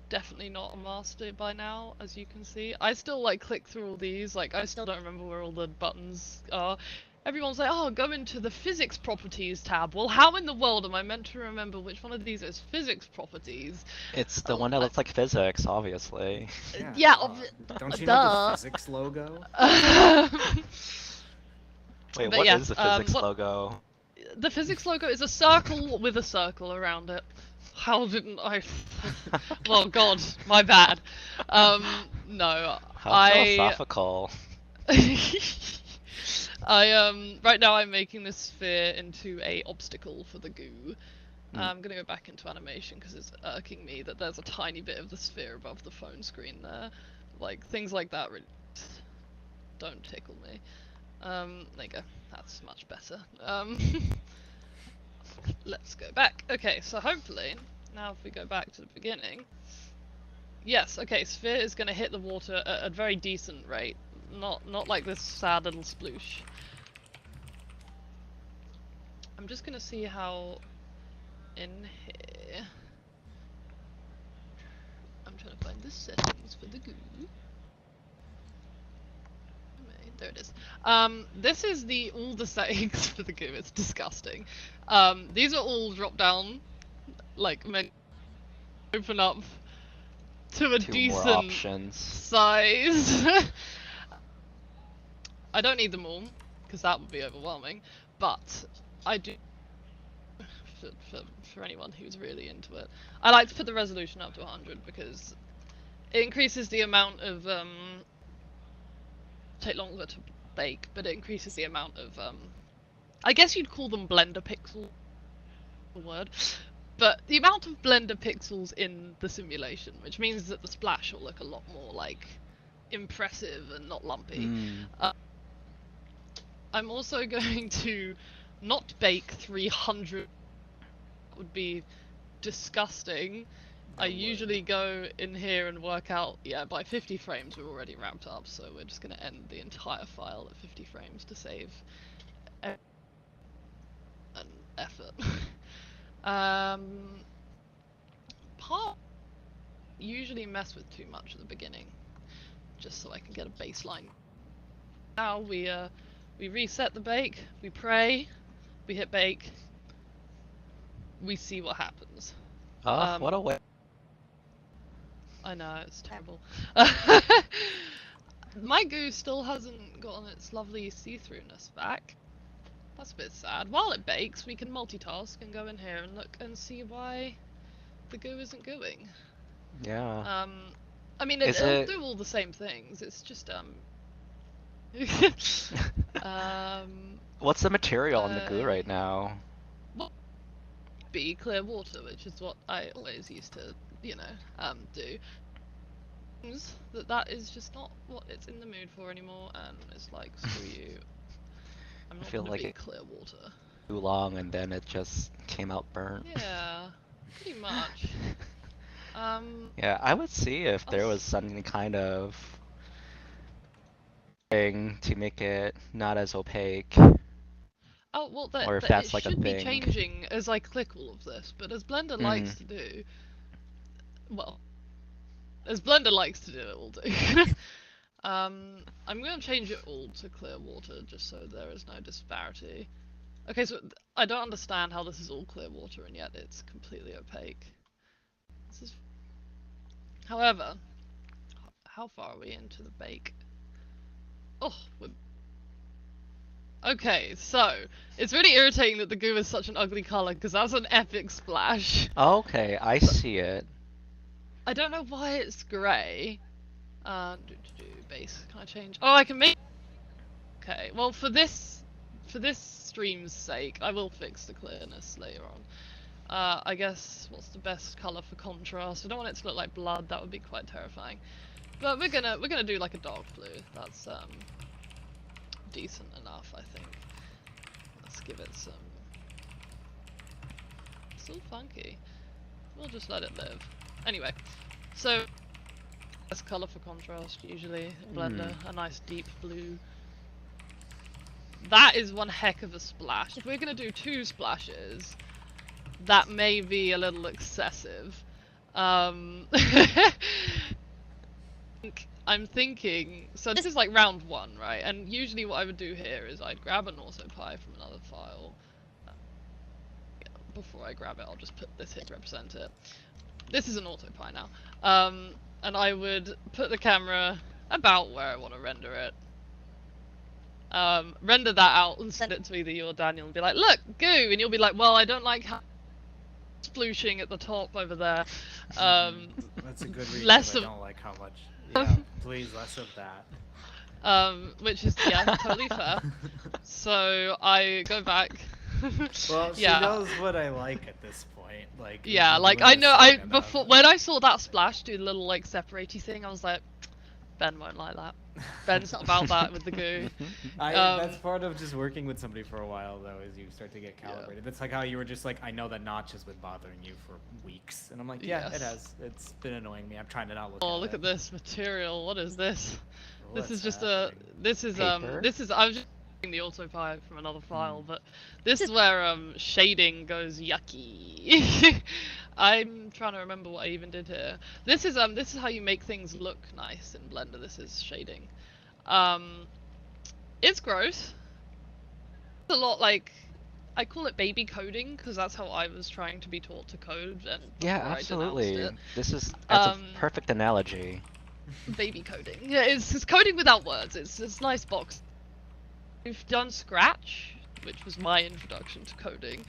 Definitely not a master by now, as you can see. I still like click through all these, like I still don't remember where all the buttons are. Everyone's like, oh, go into the physics properties tab. Well, how in the world am I meant to remember which one of these is physics properties? It's the Oh, one that looks like physics, obviously. Yeah, don't you know duh. the physics logo? Wait, But what yeah, is the physics what- logo? The physics logo is a circle with a circle around it. How didn't I? Well, God, my bad. No, How philosophical. right now I'm making this sphere into a obstacle for the goo. I'm gonna go back into animation because it's irking me that there's a tiny bit of the sphere above the phone screen there. Like things like that really don't tickle me. There you go. That's much better. Let's go back. Okay, so hopefully now if we go back to the beginning. Yes, okay, sphere is going to hit the water at a very decent rate. Not like this sad little sploosh. I'm just going to see how in here. I'm trying to find the settings for the goo. There it is. This is all the settings for the goo. It's disgusting. These are all drop down, like open up to a Two more decent options. size. I don't need them all because that would be overwhelming, but I do. For anyone who's really into it, I like to put the resolution up to 100 because it increases the amount of take longer to bake, but it increases the amount of I guess you'd call them blender pixel word, but the amount of blender pixels in the simulation, which means that the splash will look a lot more like impressive and not lumpy. I'm also going to not bake 300. Would be disgusting. I usually go in here and work out, yeah, by 50 frames we're already wrapped up, so we're just going to end the entire file at 50 frames to save an effort. Part usually mess with too much at the beginning, just so I can get a baseline. Now we reset the bake, we pray, we hit bake, we see what happens. What a way. I know, it's terrible. My goo still hasn't gotten its lovely see-throughness back. That's a bit sad. While it bakes, we can multitask and go in here and look and see why the goo isn't gooing. Yeah. I mean, Is it'll it- do all the same things, it's just, What's the material on the goo right now? be clear water, which is what I always used to, you know, do. That is just not what it's in the mood for anymore, and it's like, screw you. I'm not feel gonna like be it- clear water. Too long, and then it just came out burnt. Yeah, pretty much. Yeah, I would see if there I'll was s- some kind of thing to make it not as opaque. Oh, well, Or if it that's like a should be thing. changing as I click all of this, but as Blender likes to do, well, as Blender likes to do, it will do. I'm going to change it all to clear water, just so there is no disparity. Okay, so I don't understand how this is all clear water and yet it's completely opaque. This is... However, how far are we into the bake? Oh, we're... Okay, so it's really irritating that the goo is such an ugly color because that's an epic splash. Okay, I see it. I don't know why it's grey. Base. Can I change? Oh, I can make. Okay, well for this stream's sake, I will fix the clearness later on. I guess what's the best color for contrast? I don't want it to look like blood. That would be quite terrifying. But we're gonna do like a dark blue. That's decent enough, I think. Let's give it some. Still funky. We'll just let it live. Anyway, so best color for contrast usually in Blender, a nice deep blue. That is one heck of a splash. If we're gonna do 2 splashes, that may be a little excessive. I'm thinking, so this is like round 1, right? And usually what I would do here is I'd grab an autopie from another file. Before I grab it, I'll just put this here to represent it. This is an autopie now. And I would put the camera about where I want to render it. Render that out and send it to either you or Daniel and be like, look, goo! And you'll be like, well, I don't like how splooshing at the top over there. That's a good reason. Less I of- don't like how much. Yeah, please, less of that. Which is, yeah, totally fair. So I go back. Well, she Yeah. knows what I like at this point. Like. Yeah, we've been like doing I this know, long enough. before when I saw that splash do the little like separatey thing, I was like, Ben won't like that. Ben's not about that with the goo. That's part of just working with somebody for a while, though, is you start to get calibrated. That's like how you were just like, I know that notch has been bothering you for weeks, and I'm like, yeah, Yes. it has. It's been annoying me. I'm trying to not look. Oh, at look it. at this material. What is this? What's This is just happening? Paper? I was just using the autopie from another file, but this is where shading goes yucky. I'm trying to remember what I even did here. This is how you make things look nice in Blender. This is shading. It's gross. It's a lot like, I call it baby coding because that's how I was trying to be taught to code. And Yeah, before I absolutely. denounced That's a Um, perfect analogy. it. Baby coding. Yeah, it's coding without words. It's nice box. We've done Scratch, which was my introduction to coding.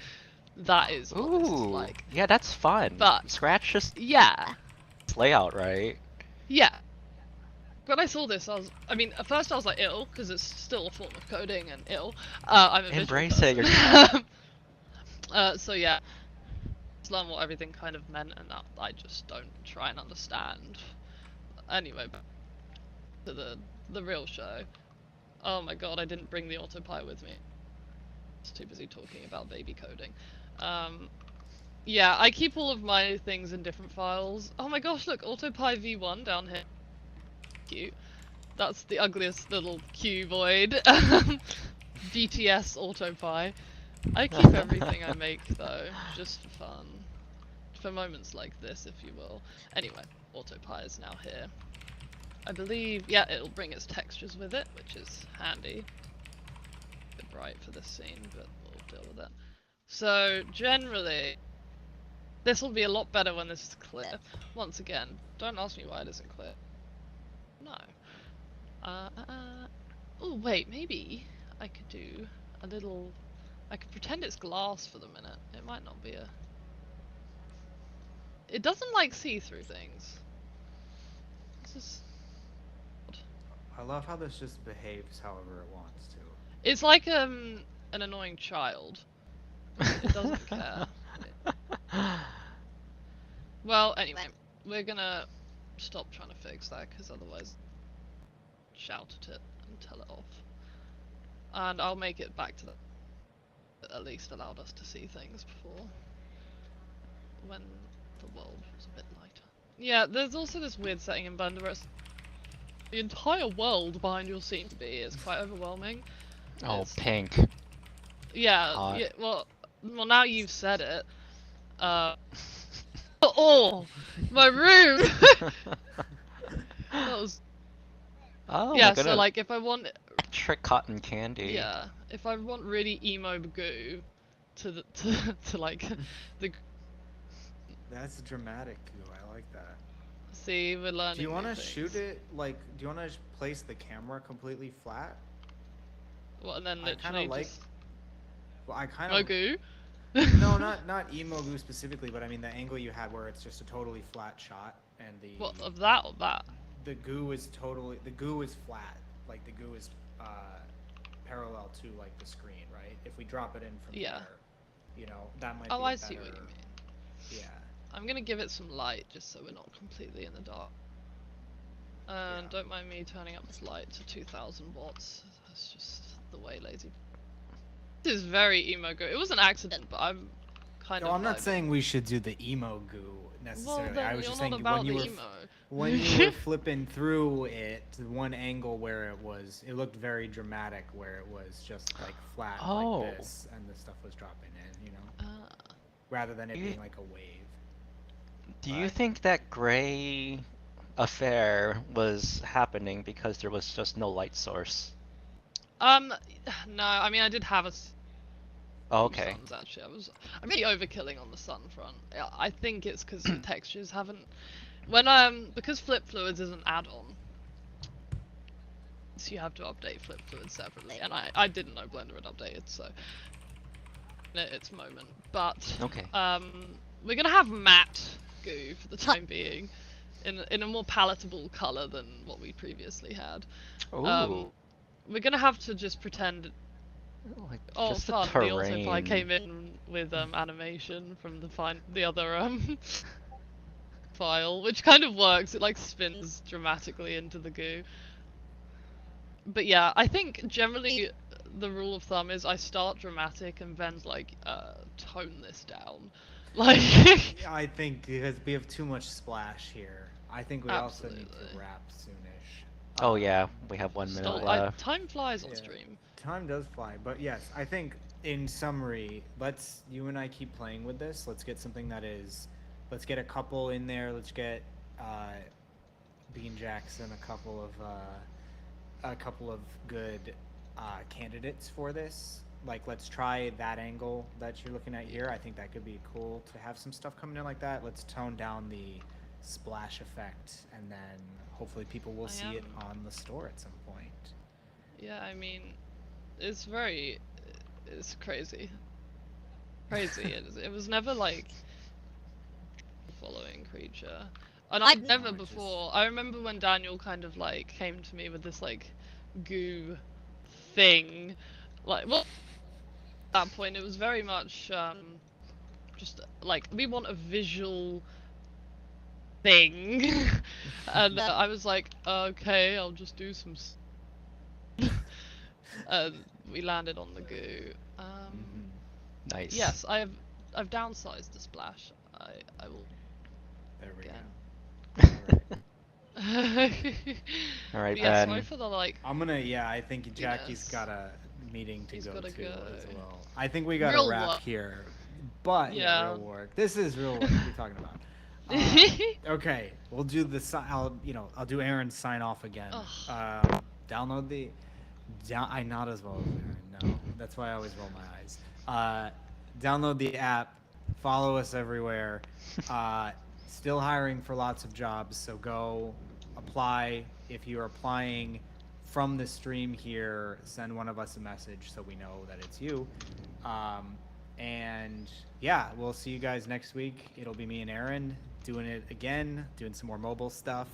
That is what this is Ooh, like. yeah, that's fun. But- Scratch just Yeah. layout, right? Yeah. When I saw this, I mean, at first I was like, ill, because it's still a form of coding and ill. I'm a visual Embrace it, person. So yeah, just learn what everything kind of meant, and that I just don't try and understand. Anyway, back to the real show. Oh my god, I didn't bring the autopie with me. I was too busy talking about baby coding. Yeah, I keep all of my things in different files. Oh my gosh, look, autopie v1 down here. Cute. That's the ugliest little cuboid. BTS autopie. I keep everything I make though, just for fun. For moments like this, if you will. Anyway, AutoPie is now here. I believe, yeah, it'll bring its textures with it, which is handy. A bit bright for this scene, but we'll deal with it. So, generally, this will be a lot better when this is clear. Once again, don't ask me why it isn't clear. No. Oh, wait, maybe I could do a little... I could pretend it's glass for the minute. It might not be a... It doesn't like see-through things. This is... I love how this just behaves however it wants to. It's like an annoying child. It doesn't care. Well, anyway, we're gonna stop trying to fix that, because otherwise shout at it and tell it off. And I'll make it back to that at least allowed us to see things before, when the world was a bit lighter. Yeah, there's also this weird setting in Blender where it's the entire world behind your scene to be is quite overwhelming. Oh, It's- pink. Yeah, yeah, well, now you've said it. Oh, my room! That was... Oh yeah, my so goodness. like if I want... Electric cotton candy. Yeah, if I want really emo goo to like the... That's dramatic goo. I like that. See, we're learning. Do you want new to shoot things. it like? Do you want to place the camera completely flat? What, and then I kinda literally like- just... Well, I kind No of. goo? No, not emo goo specifically, but I mean the angle you had where it's just a totally flat shot and the What, of that or that? the goo is flat. Like the goo is parallel to like the screen, right? If we drop it in from Yeah. there, you know, that might Oh, be I a see what you better- mean. Yeah. I'm gonna give it some light just so we're not completely in the dark. And Yeah. don't mind me turning up this light to 2000 watts. That's just the way lazy. This is very emo goo. It was an accident, but I'm kind No, of I'm not vibing. saying we should do the emo goo Well, necessarily. then I was you're just not saying about when you the were emo. when you were flipping through it, one angle where it looked very dramatic, where it was just like flat Oh. like this, and the stuff was dropping in, you know, rather than it You- being like a wave. Do you Right. think that gray affair was happening because there was just no light source? No, I mean I did have a Oh, okay. suns actually. I'm really overkilling on the sun front. Yeah, I think it's because the textures haven't. Because Flip Fluids is an add-on, so you have to update Flip Fluids separately, and I didn't know Blender had updated, so its moment. But Okay. we're gonna have matte goo for the time being, in a more palatable color than what we previously had. Ooh. We're gonna have to just pretend. Like, Oh, just the fun! The AutoPie terrain. came in with animation from the other file, which kind of works. It like spins dramatically into the goo. But yeah, I think generally the rule of thumb is I start dramatic and then like tone this down. Like I think because we have too much splash here. I think we also need Absolutely. to wrap soonish. Oh yeah, we have 1 minute stop- left. time flies on Yeah. stream. Time does fly, but yes, I think in summary, you and I keep playing with this. Let's get something that is, let's get a couple in there. Let's get Bean Jackson a couple of good candidates for this. Like, let's try that angle that you're looking at here. I think that could be cool to have some stuff coming in like that. Let's tone down the splash effect, and then hopefully people will see it on the store at some point. Yeah, I mean, it's crazy. Crazy. It was never like following creature. And I'd never No, it just- before. I remember when Daniel kind of like came to me with this like goo thing. Like, well, at that point it was very much just like we want a visual thing. And I was like, okay, I'll just do some and we landed on the goo. Nice. Yes, I've downsized the splash. I will There we again. go. All right, But yeah, Ben. sorry for the like. I think Jackie's Yes. gotta meeting to He's go gotta to go. as well. I think we got to Real wrap work. here. But Yeah. real work. This is real work. What are you talking about? Okay, we'll do the. I'll do Aaron's sign off again. Ugh. Download the. I not as well as Aaron. No, that's why I always roll my eyes. Download the app. Follow us everywhere. Still hiring for lots of jobs, so go apply. If you're applying from the stream here, send one of us a message so we know that it's you. And yeah, we'll see you guys next week. It'll be me and Aaron doing it again, doing some more mobile stuff.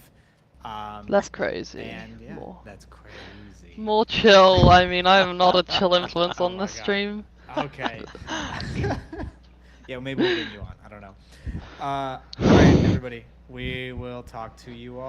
Less crazy. And yeah, More. that's crazy. More chill. I mean, I am not a chill influence Oh on my this God. stream. Okay. Yeah, maybe we'll bring you on. I don't know. All right, everybody. We will talk to you all.